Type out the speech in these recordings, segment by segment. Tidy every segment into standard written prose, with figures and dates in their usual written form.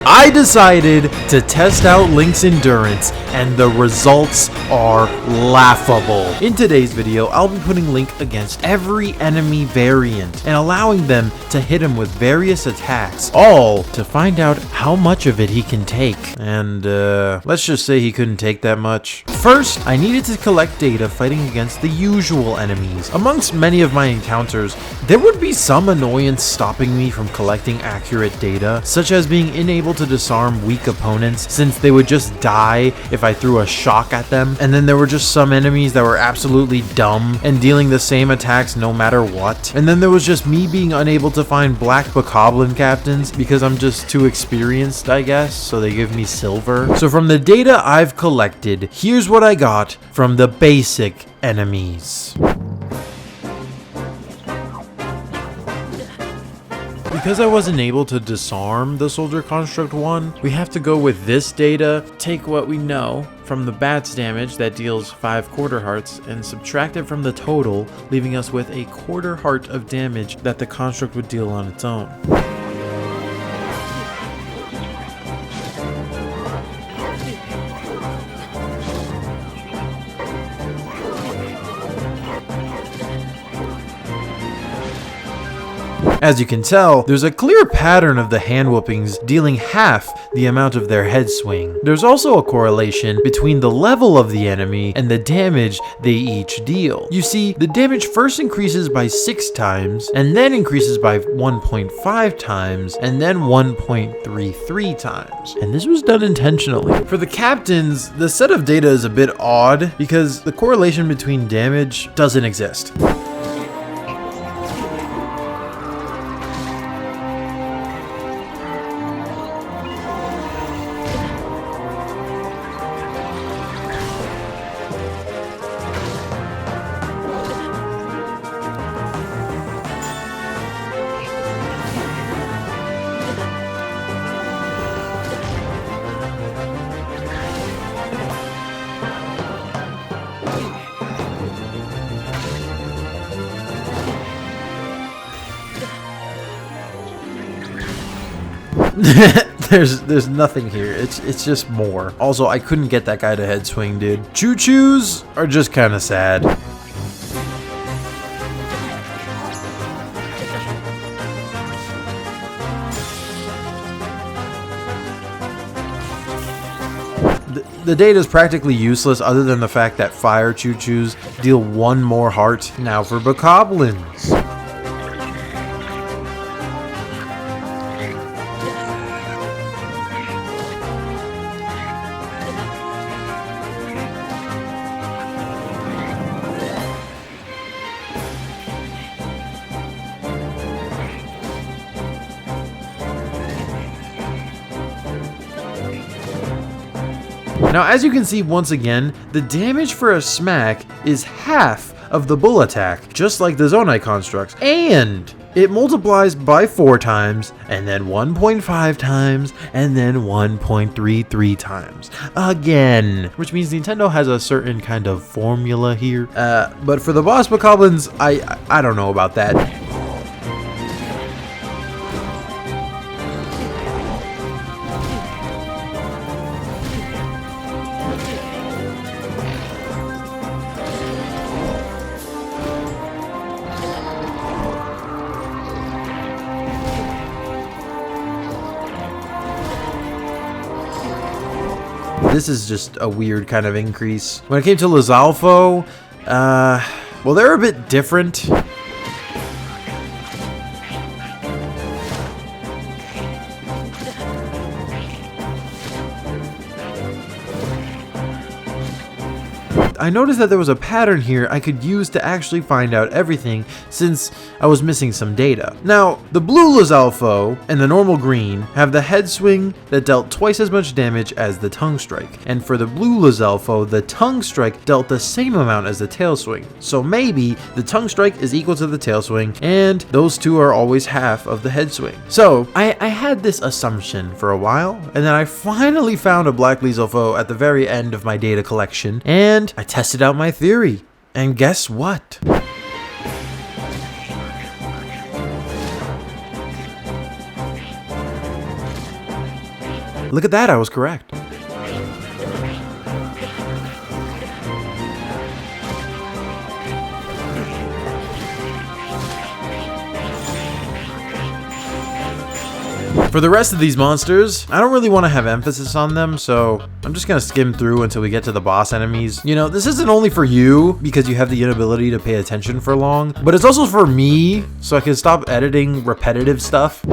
I decided to test out Link's endurance, and the results are laughable. In today's video, I'll be putting Link against every enemy variant and allowing them to hit him with various attacks, all to find out how much of it he can take. And let's just say he couldn't take that much. First, I needed to collect data fighting against the usual enemies. Amongst many of my encounters, there would be some annoyance stopping me from collecting accurate data, such as being unable to disarm weak opponents since they would just die if I threw a shock at them. And then there were just some enemies that were absolutely dumb and dealing the same attacks no matter what. And then there was just me being unable to find black bokoblin captains because I'm just too experienced, I guess, so they give me silver. So from the data I've collected, here's what I got from the basic enemies. Because I wasn't able to disarm the Soldier Construct 1, we have to go with this data, take what we know from the bat's damage that deals 5 quarter hearts, and subtract it from the total, leaving us with a quarter heart of damage that the construct would deal on its own. As you can tell, there's a clear pattern of the hand whoopings dealing half the amount of their head swing. There's also a correlation between the level of the enemy and the damage they each deal. You see, the damage first increases by 6 times, and then increases by 1.5 times, and then 1.33 times. And this was done intentionally. For the captains, the set of data is a bit odd because the correlation between damage doesn't exist. There's nothing here. It's just more. Also, I couldn't get that guy to head swing, dude. Choo-choos are just kind of sad. The data is practically useless other than the fact that fire choo-choos deal 1 more heart. Now for bokoblins. Now, as you can see once again, the damage for a smack is half of the bull attack, just like the Zonai constructs, and it multiplies by 4 times, and then 1.5 times, and then 1.33 times again, which means Nintendo has a certain kind of formula here. But for the boss bokoblins, I don't know about that. This is just a weird kind of increase. When it came to Lizalfo, well, they're a bit different. I noticed that there was a pattern here I could use to actually find out everything since I was missing some data. Now, the blue Lizalfo and the normal green have the head swing that dealt twice as much damage as the tongue strike. And for the blue Lizalfo, the tongue strike dealt the same amount as the tail swing. So maybe the tongue strike is equal to the tail swing, and those two are always half of the head swing. So I had this assumption for a while, and then I finally found a black Lizalfo at the very end of my data collection, and I tested out my theory. And guess what? Look at that, I was correct. For the rest of these monsters, I don't really want to have emphasis on them, so I'm just gonna skim through until we get to the boss enemies. You know, this isn't only for you, because you have the inability to pay attention for long, but it's also for me, so I can stop editing repetitive stuff.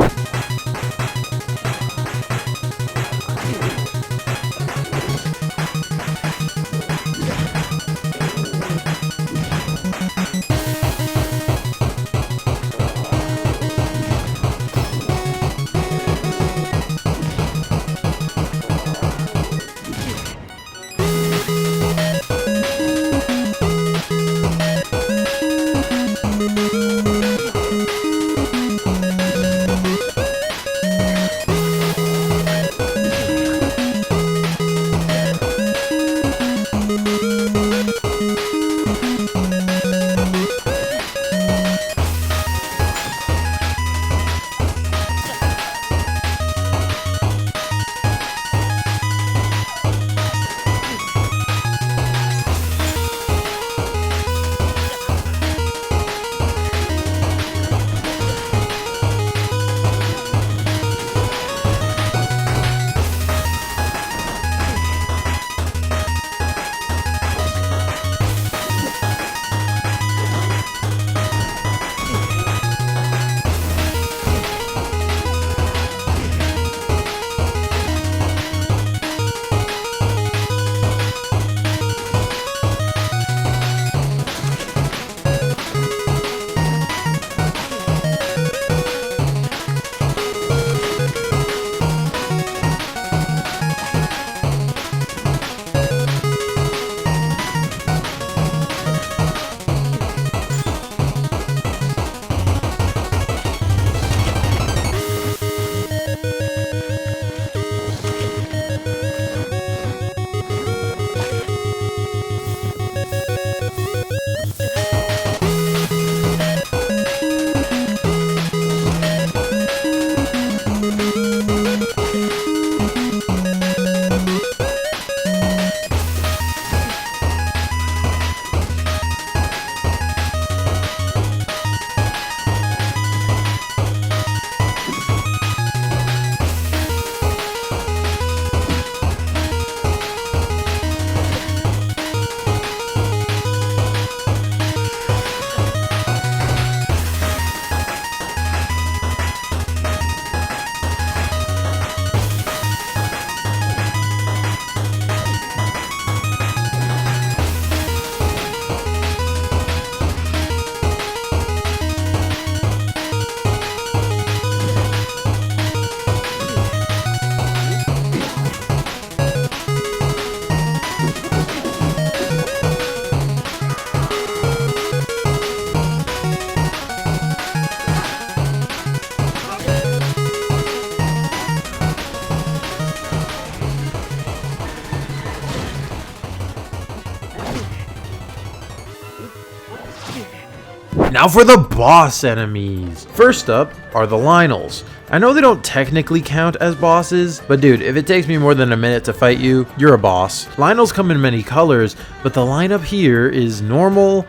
Now for the boss enemies. First up are the Lynels. I know they don't technically count as bosses, but dude, if it takes me more than a minute to fight you, you're a boss. Lynels come in many colors, but the lineup here is normal,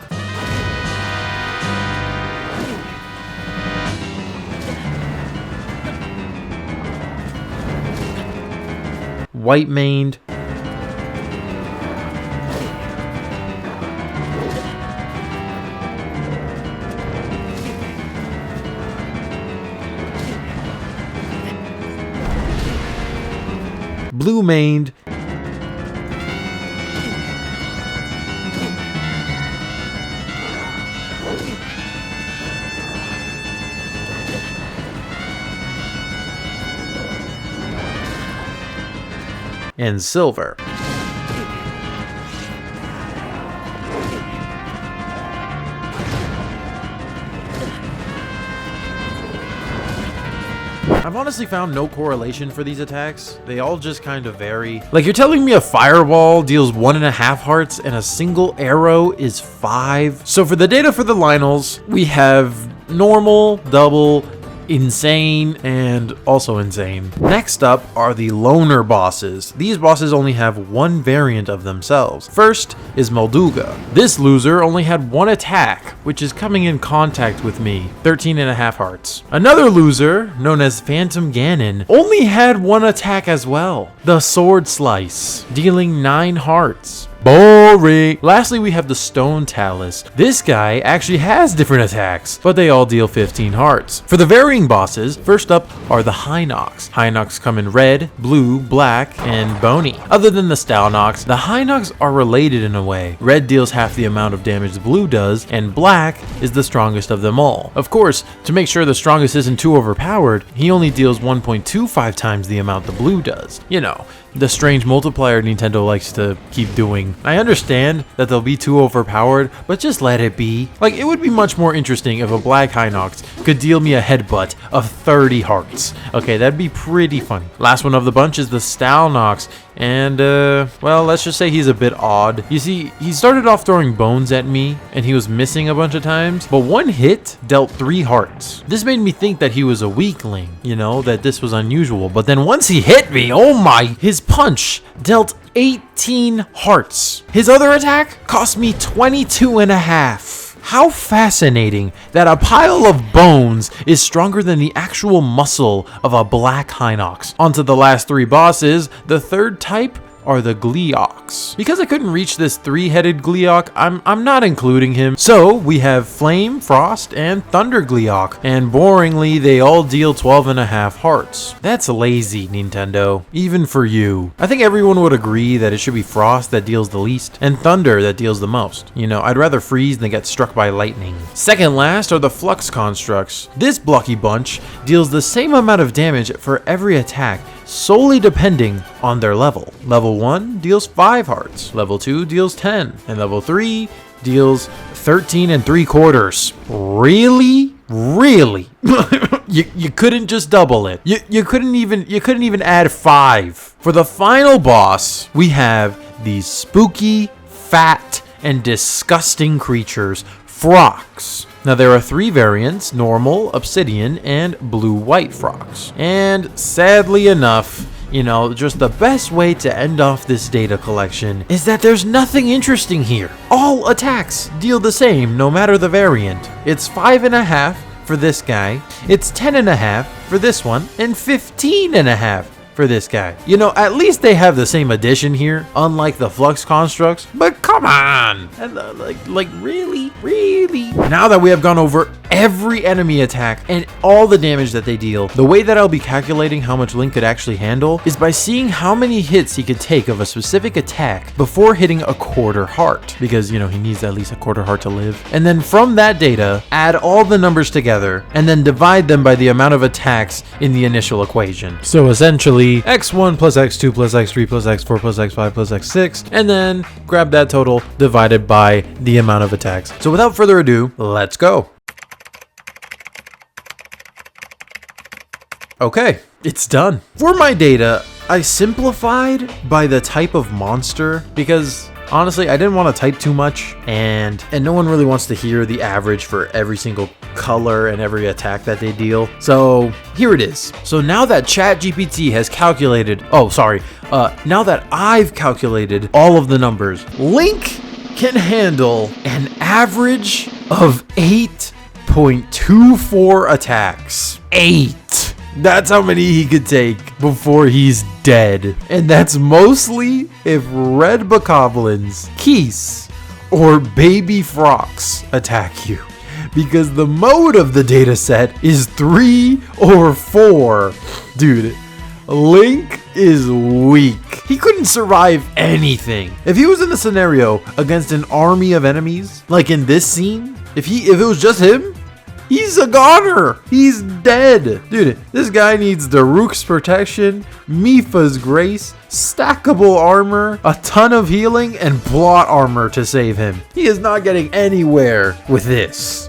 white-maned, blue-maned, and silver. I've honestly found no correlation for these attacks. They all just kind of vary. Like, you're telling me a fireball deals 1.5 hearts and a single arrow is 5? So for the data for the Lynels, we have normal, double, insane and also insane. Next up are the loner bosses. These bosses only have one variant of themselves. First is Molduga. This loser only had one attack, which is coming in contact with me, 13.5 hearts. Another loser, known as Phantom Ganon, only had one attack as well, the Sword Slice, dealing 9 hearts. Boring. Lastly, we have the Stone Talus. This guy actually has different attacks, but they all deal 15 hearts. For the varying bosses, first up are the Hinox. Hinox come in red, blue, black, and bony. Other than the Stalnox, the Hinox are related in a way. Red deals half the amount of damage the blue does, and black is the strongest of them all. Of course, to make sure the strongest isn't too overpowered, he only deals 1.25 times the amount the blue does. You know, the strange multiplier Nintendo likes to keep doing. I understand that they'll be too overpowered, but just let it be. Like, it would be much more interesting if a black Hinox could deal me a headbutt of 30 hearts. Okay, that'd be pretty funny. Last one of the bunch is the Stalnox. And, well, let's just say he's a bit odd. You see, he started off throwing bones at me, and he was missing a bunch of times, but one hit dealt 3 hearts. This made me think that he was a weakling, you know, that this was unusual. But then once he hit me, oh my, his punch dealt 18 hearts. His other attack cost me 22.5. How fascinating that a pile of bones is stronger than the actual muscle of a black Hinox. On to the last 3 bosses. The third type are the Gleeoks. Because I couldn't reach this 3-headed Gleeok, I'm not including him. So we have Flame, Frost, and Thunder Gleeok, and boringly, they all deal 12.5 hearts. That's lazy, Nintendo, even for you. I think everyone would agree that it should be Frost that deals the least, and Thunder that deals the most. You know, I'd rather freeze than get struck by lightning. Second last are the Flux Constructs. This blocky bunch deals the same amount of damage for every attack, solely depending on their level. Level 1 deals 5 hearts, level 2 deals 10, and level 3 deals 13.75. Really? Really? you couldn't just double it. You couldn't even add 5. For the final boss, we have these spooky, fat, and disgusting creatures, Frogs. Now there are 3 variants, normal, obsidian, and blue-white Frogs. And sadly enough, you know, just the best way to end off this data collection is that there's nothing interesting here. All attacks deal the same no matter the variant. It's 5.5 for this guy, it's 10.5 for this one, and 15.5 for this guy. You know, at least they have the same addition here, unlike the Flux Constructs, but come on! And like really? Now that we have gone over every enemy attack and all the damage that they deal, the way that I'll be calculating how much Link could actually handle is by seeing how many hits he could take of a specific attack before hitting a quarter heart, because, you know, he needs at least a quarter heart to live. And then from that data, add all the numbers together and then divide them by the amount of attacks in the initial equation. So essentially, x1 plus x2 plus x3 plus x4 plus x5 plus x6, and then grab that total divided by the amount of attacks. So without further ado, let's go. Okay, it's done. For my data, I simplified by the type of monster because honestly, I didn't want to type too much, and no one really wants to hear the average for every single color and every attack that they deal. So here it is. So now that ChatGPT has calculated, now that I've calculated all of the numbers, Link can handle an average of 8.24 attacks. 8. That's how many he could take before he's dead. And that's mostly if red bokoblins, keys, or baby frogs attack you. Because the mode of the data set is 3 or 4. Dude, Link is weak. He couldn't survive anything. If he was in the scenario against an army of enemies, like in this scene, if it was just him, he's a goner. He's dead. Dude, this guy needs Daruk's protection, Mipha's grace, stackable armor, a ton of healing, and plot armor to save him. He is not getting anywhere with this.